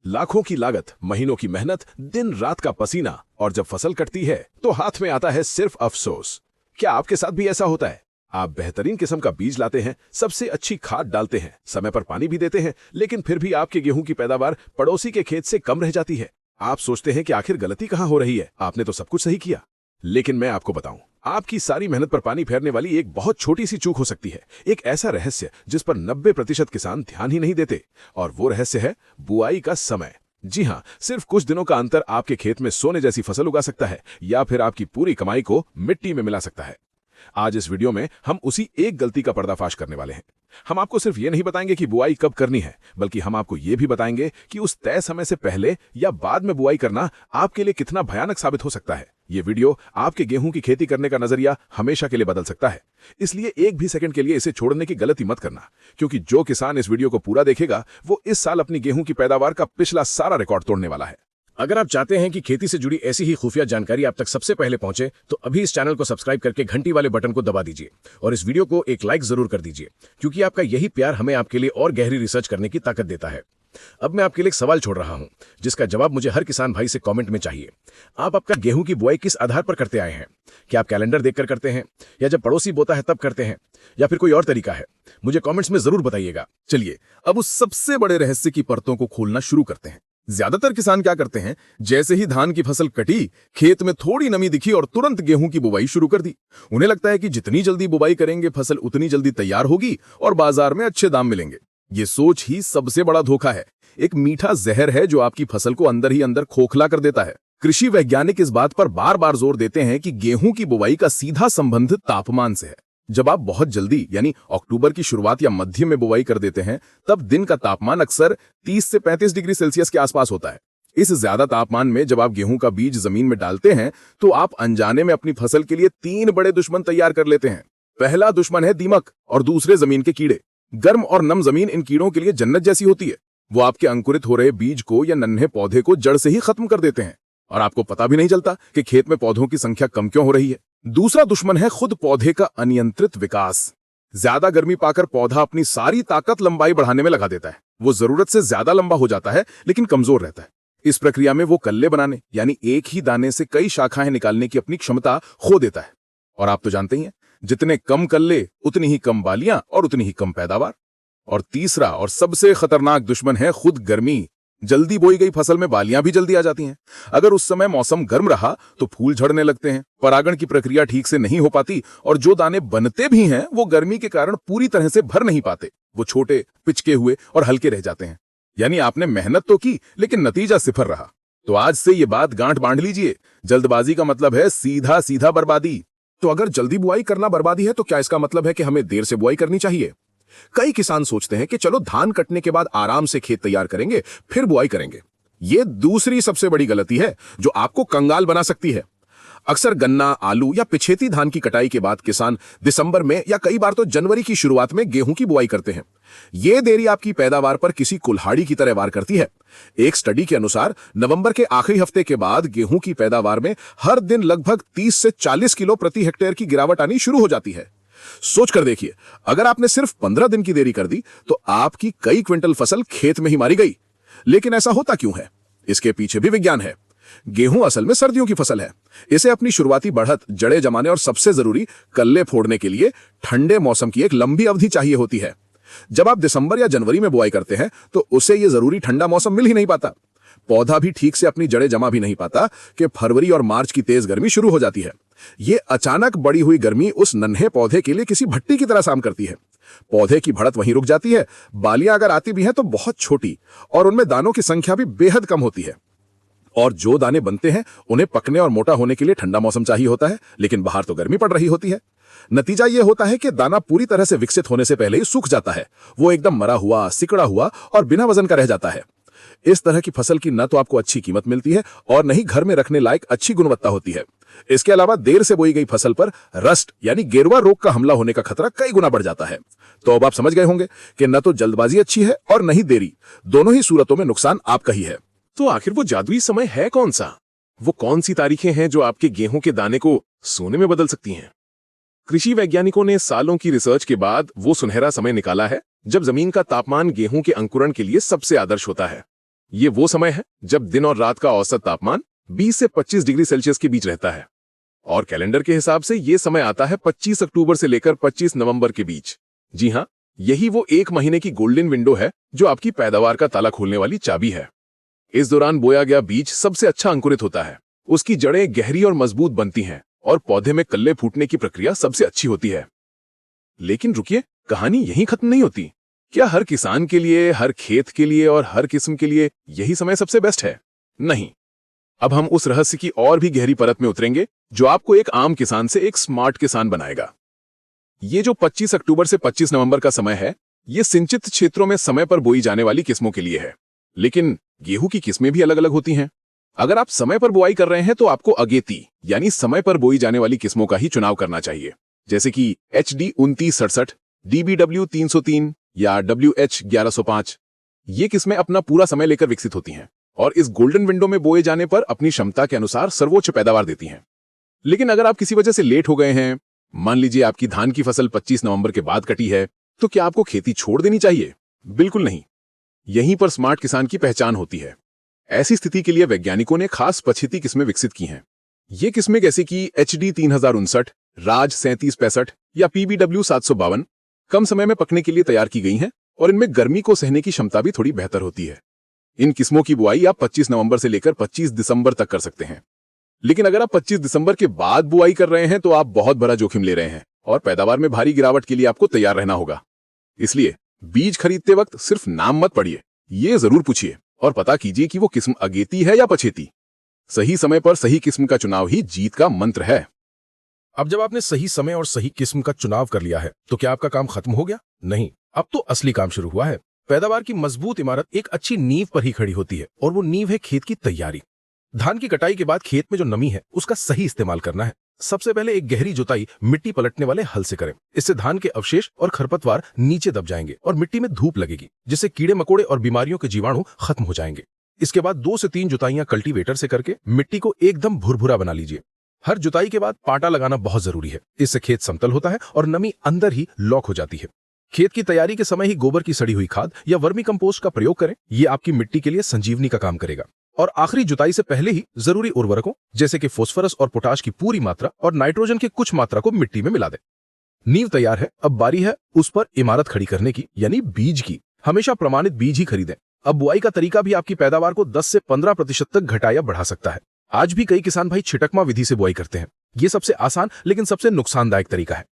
लाखों की लागत, महीनों की मेहनत, दिन रात का पसीना, और जब फसल कटती है तो हाथ में आता है सिर्फ अफसोस। क्या आपके साथ भी ऐसा होता है? आप बेहतरीन किस्म का बीज लाते हैं, सबसे अच्छी खाद डालते हैं, समय पर पानी भी देते हैं, लेकिन फिर भी आपके गेहूं की पैदावार पड़ोसी के खेत से कम रह जाती है। आप सोचते हैं कि आखिर गलती कहां हो रही है, आपने तो सब कुछ सही किया। लेकिन मैं आपको बताऊं, आपकी सारी मेहनत पर पानी फेरने वाली एक बहुत छोटी सी चूक हो सकती है, एक ऐसा रहस्य जिस पर 90% किसान ध्यान ही नहीं देते। और वो रहस्य है बुआई का समय। जी हां, सिर्फ कुछ दिनों का अंतर आपके खेत में सोने जैसी फसल उगा सकता है, या फिर आपकी पूरी कमाई को मिट्टी में मिला सकता है। आज इस वीडियो में हम उसी एक गलती का पर्दाफाश करने वाले हैं। हम आपको सिर्फ ये नहीं बताएंगे कि बुआई कब करनी है, बल्कि हम आपको ये भी बताएंगे कि उस तय समय से पहले या बाद में बुआई करना आपके लिए कितना भयानक साबित हो सकता है। ये वीडियो आपके गेहूं की खेती करने का नजरिया हमेशा के लिए बदल सकता है। इसलिए एक भी सेकंड के लिए इसे छोड़ने की गलती मत करना, क्योंकि जो किसान इस वीडियो को पूरा देखेगा वो इस साल अपनी गेहूं की पैदावार का पिछला सारा रिकॉर्ड तोड़ने वाला है। अगर आप चाहते हैं कि खेती से जुड़ी ऐसी ही खुफिया जानकारी आप तक सबसे पहले पहुंचे, तो अभी इस चैनल को सब्सक्राइब करके घंटी वाले बटन को दबा दीजिए और इस वीडियो को एक लाइक जरूर कर दीजिए, क्योंकि आपका यही प्यार हमें आपके लिए और गहरी रिसर्च करने की ताकत देता है। अब मैं आपके लिए एक सवाल छोड़ रहा हूं, जिसका जवाब मुझे हर किसान भाई से कमेंट में चाहिए। आप आपका गेहूं की बुआई किस आधार पर करते आए हैं? क्या आप कैलेंडर देखकर करते हैं, या जब पड़ोसी बोता है तब करते हैं, या फिर कोई और तरीका है? मुझे कमेंट्स में जरूर बताइएगा। चलिए अब उस सबसे बड़े रहस्य की परतों को खोलना शुरू करते हैं। ज्यादातर किसान क्या करते हैं, जैसे ही धान की फसल कटी, खेत में थोड़ी नमी दिखी और तुरंत गेहूं की बुवाई शुरू कर दी। उन्हें लगता है कि जितनी जल्दी बुवाई करेंगे फसल उतनी जल्दी तैयार होगी और बाजार में अच्छे दाम मिलेंगे। ये सोच ही सबसे बड़ा धोखा है, एक मीठा जहर है जो आपकी फसल को अंदर ही अंदर खोखला कर देता है। कृषि वैज्ञानिक इस बात पर बार बार जोर देते हैं कि गेहूं की बुवाई का सीधा संबंध तापमान से है। जब आप बहुत जल्दी यानी अक्टूबर की शुरुआत या मध्य में बुवाई कर देते हैं, तब दिन का तापमान अक्सर 30 से 35 डिग्री सेल्सियस के आसपास होता है। इस ज्यादा तापमान में जब आप गेहूं का बीज जमीन में डालते हैं, तो आप अनजाने में अपनी फसल के लिए 3 बड़े दुश्मन तैयार कर लेते हैं। पहला दुश्मन है दीमक और दूसरे जमीन के कीड़े। गर्म और नम जमीन इन कीड़ों के लिए जन्नत जैसी होती है। वो आपके अंकुरित हो रहे बीज को या नन्हे पौधे को जड़ से ही खत्म कर देते हैं, और आपको पता भी नहीं चलता कि खेत में पौधों की संख्या कम क्यों हो रही है। दूसरा दुश्मन है खुद पौधे का अनियंत्रित विकास। ज्यादा गर्मी पाकर पौधा अपनी सारी ताकत लंबाई बढ़ाने में लगा देता है। वो जरूरत से ज्यादा लंबा हो जाता है, लेकिन कमजोर रहता है। इस प्रक्रिया में वो कल्ले बनाने यानी एक ही दाने से कई शाखाएं निकालने की अपनी क्षमता खो देता है। और आप तो जानते ही हैं, जितने कम कल्ले उतनी ही कम बालियां और उतनी ही कम पैदावार। और तीसरा और सबसे खतरनाक दुश्मन है खुद गर्मी। जल्दी बोई गई फसल में बालियां भी जल्दी आ जाती हैं। अगर उस समय मौसम गर्म रहा तो फूल झड़ने लगते हैं, परागण की प्रक्रिया ठीक से नहीं हो पाती, और जो दाने बनते भी हैं वो गर्मी के कारण पूरी तरह से भर नहीं पाते। वो छोटे, पिचके हुए और हल्के रह जाते हैं। यानी आपने मेहनत तो की, लेकिन नतीजा सिफर रहा। तो आज से ये बात गांठ बांध लीजिए, जल्दबाजी का मतलब है सीधा सीधा बर्बादी। तो अगर जल्दी बुआई करना बर्बादी है, तो क्या इसका मतलब है कि हमें देर से बुआई करनी चाहिए? कई किसान सोचते हैं कि चलो धान कटने के बाद आराम से खेत तैयार करेंगे, फिर बुआई करेंगे। यह दूसरी सबसे बड़ी गलती है जो आपको कंगाल बना सकती है। अक्सर गन्ना, आलू या पिछेती धान की कटाई के बाद किसान दिसंबर में या कई बार तो जनवरी की शुरुआत में गेहूं की बुआई करते हैं। यह देरी आपकी पैदावार पर किसी कुल्हाड़ी की तरह वार करती है। एक स्टडी के अनुसार नवंबर के आखिरी हफ्ते के बाद गेहूं की पैदावार में हर दिन लगभग 30 से 40 किलो प्रति हेक्टेयर की गिरावट आनी शुरू हो जाती है। सोच कर देखिए, अगर आपने सिर्फ 15 दिन की देरी कर दी तो आपकी कई क्विंटल फसल खेत में ही मारी गई। लेकिन ऐसा होता क्यों है? इसके पीछे भी विज्ञान है। गेहूं असल में सर्दियों की फसल है। इसे अपनी शुरुआती बढ़त, जड़ें जमाने और सबसे जरूरी कल्ले फोड़ने के लिए ठंडे मौसम की एक लंबी अवधि चाहिए होती है। जब आप दिसंबर या जनवरी में बुआई करते हैं तो उसे यह जरूरी ठंडा मौसम मिल ही नहीं पाता। पौधा भी ठीक से अपनी जड़ें जमा भी नहीं पाता कि फरवरी और मार्च की तेज गर्मी शुरू हो जाती है। ये अचानक बढ़ी हुई गर्मी उस नन्हे पौधे के लिए किसी भट्टी की तरह काम करती है। पौधे की बढ़त वहीं रुक जाती है। बालियां अगर आती भी हैं तो बहुत छोटी, और उनमें दानों की संख्या भी बेहद कम होती है। और जो दाने बनते हैं उन्हें पकने और मोटा होने के लिए ठंडा मौसम चाहिए होता है, लेकिन बाहर तो गर्मी पड़ रही होती है। नतीजा यह होता है कि दाना पूरी तरह से विकसित होने से पहले ही सूख जाता है। वो एकदम मरा हुआ, सिकड़ा हुआ और बिना वजन का रह जाता है। इस तरह की फसल की न तो आपको अच्छी कीमत मिलती है और न ही घर में रखने लायक अच्छी गुणवत्ता होती है। इसके अलावा देर से बोई गई फसल पर रस्ट यानी गेरुआ रोग का हमला होने का खतरा कई गुना बढ़ जाता है। तो अब आप समझ गए होंगे कि न तो जल्दबाजी अच्छी है और न ही देरी। दोनों ही सूरतों में नुकसान आपका ही है। तो आखिर वो जादुई समय है कौन सा? वो कौन सी तारीखें हैं जो आपके गेहूं के दाने को सोने में बदल सकती हैं? कृषि वैज्ञानिकों ने सालों की रिसर्च के बाद वो सुनहरा समय निकाला है जब जमीन का तापमान गेहूं के अंकुरण के लिए सबसे आदर्श होता है। ये वो समय है जब दिन और रात का औसत तापमान 20 से 25 डिग्री सेल्सियस के बीच रहता है और कैलेंडर के हिसाब से ये समय आता है 25 अक्टूबर से लेकर 25 नवंबर के बीच। जी हाँ, यही वो एक महीने की गोल्डन विंडो है जो आपकी पैदावार का ताला खोलने वाली चाबी है। इस दौरान बोया गया बीज सबसे अच्छा अंकुरित होता है, उसकी जड़ें गहरी और मजबूत बनती हैं और पौधे में कल्ले फूटने की प्रक्रिया सबसे अच्छी होती है। लेकिन रुकिए, कहानी यहीं खत्म नहीं होती। क्या हर किसान के लिए, हर खेत के लिए और हर किस्म के लिए यही समय सबसे बेस्ट है? नहीं। अब हम उस रहस्य की और भी गहरी परत में उतरेंगे जो आपको एक आम किसान से एक स्मार्ट किसान बनाएगा। ये जो 25 अक्टूबर से 25 नवंबर का समय है, ये सिंचित क्षेत्रों में समय पर बोई जाने वाली किस्मों के लिए है। लेकिन गेहूं की किस्में भी अलग अलग होती हैं। अगर आप समय पर बुआई कर रहे हैं तो आपको अगेती यानी समय पर बोई जाने वाली किस्मों का ही चुनाव करना चाहिए, जैसे कि HD 2967, DBW 303 या WH 1105। ये किस्में अपना पूरा समय लेकर विकसित होती हैं और इस गोल्डन विंडो में बोए जाने पर अपनी क्षमता के अनुसार सर्वोच्च पैदावार देती हैं। लेकिन अगर आप किसी वजह से लेट हो गए हैं, मान लीजिए आपकी धान की फसल 25 नवंबर के बाद कटी है, तो क्या आपको खेती छोड़ देनी चाहिए? बिल्कुल नहीं। यहीं पर स्मार्ट किसान की पहचान होती है। ऐसी स्थिति के लिए वैज्ञानिकों ने खास पछेती किस्में विकसित की हैं। ये किस्में जैसे कि HD 3059, राज 3765 या PBW 752 कम समय में पकने के लिए तैयार की गई हैं और इनमें गर्मी को सहने की क्षमता भी थोड़ी बेहतर होती है। इन किस्मों की बुआई आप 25 नवंबर से लेकर 25 दिसंबर तक कर सकते हैं। लेकिन अगर आप 25 दिसंबर के बाद बुआई कर रहे हैं तो आप बहुत बड़ा जोखिम ले रहे हैं और पैदावार में भारी गिरावट के लिए आपको तैयार रहना होगा। इसलिए बीज खरीदते वक्त सिर्फ नाम मत पढ़िए, ये जरूर पूछिए और पता कीजिए कि वो किस्म अगेती है या पछेती। सही समय पर सही किस्म का चुनाव ही जीत का मंत्र है। अब जब आपने सही समय और सही किस्म का चुनाव कर लिया है तो क्या आपका काम खत्म हो गया? नहीं, अब तो असली काम शुरू हुआ है। पैदावार की मजबूत इमारत एक अच्छी नींव पर ही खड़ी होती है और वो नींव है खेत की तैयारी। धान की कटाई के बाद खेत में जो नमी है उसका सही इस्तेमाल करना है। सबसे पहले एक गहरी जुताई मिट्टी पलटने वाले हल से करें। इससे धान के अवशेष और खरपतवार नीचे दब जाएंगे और मिट्टी में धूप लगेगी, जिससे कीड़े मकोड़े और बीमारियों के जीवाणु खत्म हो जाएंगे। इसके बाद 2 से 3 जुताइयां कल्टीवेटर से करके मिट्टी को एकदम भुरभुरा बना लीजिए। हर जुताई के बाद पाटा लगाना बहुत जरूरी है। इससे खेत समतल होता है और नमी अंदर ही लॉक हो जाती है। खेत की तैयारी के समय ही गोबर की सड़ी हुई खाद या वर्मी कंपोस्ट का प्रयोग करें। ये आपकी मिट्टी के लिए संजीवनी का काम करेगा। और आखिरी जुताई से पहले ही जरूरी उर्वरकों जैसे कि फास्फोरस और पोटाश की पूरी मात्रा और नाइट्रोजन की कुछ मात्रा को मिट्टी में मिला दें। नींव तैयार है, अब बारी है उस पर इमारत खड़ी करने की, यानी बीज की। हमेशा प्रमाणित बीज ही खरीदें। अब बुआई का तरीका भी आपकी पैदावार को 10 से 15% तक घटा या बढ़ा सकता है। आज भी कई किसान भाई छिटकमा विधि से बुआई करते हैं। ये सबसे आसान लेकिन सबसे नुकसानदायक तरीका है।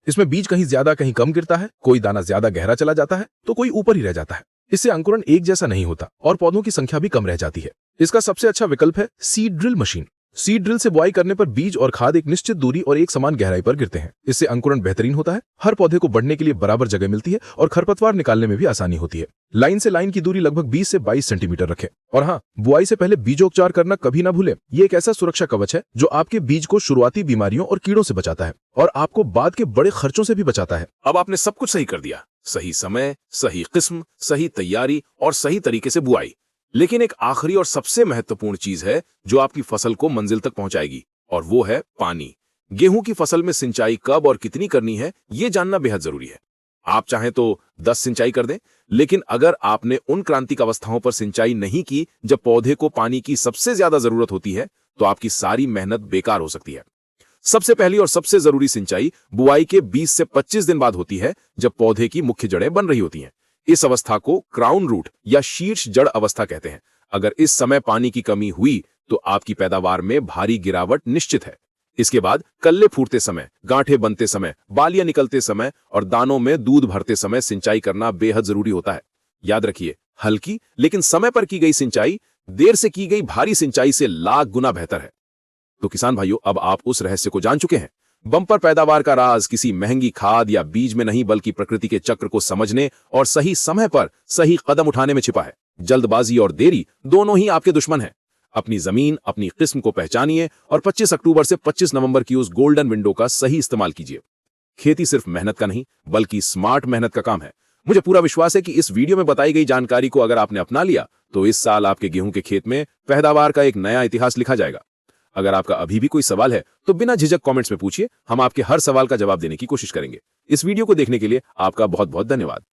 इसमें बीज कहीं ज्यादा कहीं कम गिरता है, कोई दाना ज्यादा गहरा चला जाता है तो कोई ऊपर ही रह जाता है। इससे अंकुरण एक जैसा नहीं होता और पौधों की संख्या भी कम रह जाती है। इसका सबसे अच्छा विकल्प है seed drill machine. Seed drill से बुआई करने पर बीज और खाद एक निश्चित दूरी और एक समान गहराई पर गिरते हैं। इससे अंकुरण बेहतरीन होता है, हर पौधे को बढ़ने के लिए बराबर जगह मिलती है और खरपतवार निकालने में भी आसानी होती है। लाइन से लाइन की दूरी लगभग 20 से 22 सेंटीमीटर रखें। और हाँ, बुआई से पहले बीजोपचार करना कभी ना भूलें। ये एक ऐसा सुरक्षा कवच है जो आपके बीज को शुरुआती बीमारियों और कीड़ों से बचाता है और आपको बाद के बड़े खर्चों से भी बचाता है। अब आपने सब कुछ सही कर दिया, सही समय, सही किस्म, सही तैयारी और सही तरीके से बुआई। लेकिन एक आखिरी और सबसे महत्वपूर्ण चीज है जो आपकी फसल को मंजिल तक पहुंचाएगी, और वो है पानी। गेहूं की फसल में सिंचाई कब और कितनी करनी है, ये जानना बेहद जरूरी है। आप चाहें तो 10 सिंचाई कर दें, लेकिन अगर आपने उन क्रांतिक अवस्थाओं पर सिंचाई नहीं की जब पौधे को पानी की सबसे ज्यादा जरूरत होती है, तो आपकी सारी मेहनत बेकार हो सकती है। सबसे पहली और सबसे जरूरी सिंचाई बुआई के 20 से 25 दिन बाद होती है, जब पौधे की मुख्य जड़ें बन रही होती हैं। इस अवस्था को क्राउन रूट या शीर्ष जड़ अवस्था कहते हैं। अगर इस समय पानी की कमी हुई तो आपकी पैदावार में भारी गिरावट निश्चित है। इसके बाद कल्ले फूटते समय, गांठें बनते समय, बालियां निकलते समय और दानों में दूध भरते समय सिंचाई करना बेहद जरूरी होता है। याद रखिए, हल्की लेकिन समय पर की गई सिंचाई देर से की गई भारी सिंचाई से लाख गुना बेहतर है। तो किसान भाइयों, अब आप उस रहस्य को जान चुके हैं। बम्पर पैदावार का राज किसी महंगी खाद या बीज में नहीं, बल्कि प्रकृति के चक्र को समझने और सही समय पर सही कदम उठाने में छिपा है। जल्दबाजी और देरी दोनों ही आपके दुश्मन हैं। अपनी जमीन, अपनी किस्म को पहचानिए और 25 अक्टूबर से 25 नवंबर की उस गोल्डन विंडो का सही इस्तेमाल कीजिए। खेती सिर्फ मेहनत का नहीं, बल्कि स्मार्ट मेहनत का काम है। मुझे पूरा विश्वास है कि इस वीडियो में बताई गई जानकारी को अगर आपने अपना लिया तो इस साल आपके गेहूं के खेत में पैदावार का एक नया इतिहास लिखा जाएगा। अगर आपका अभी भी कोई सवाल है तो बिना झिझक कमेंट्स में पूछिए, हम आपके हर सवाल का जवाब देने की कोशिश करेंगे। इस वीडियो को देखने के लिए आपका बहुत बहुत धन्यवाद।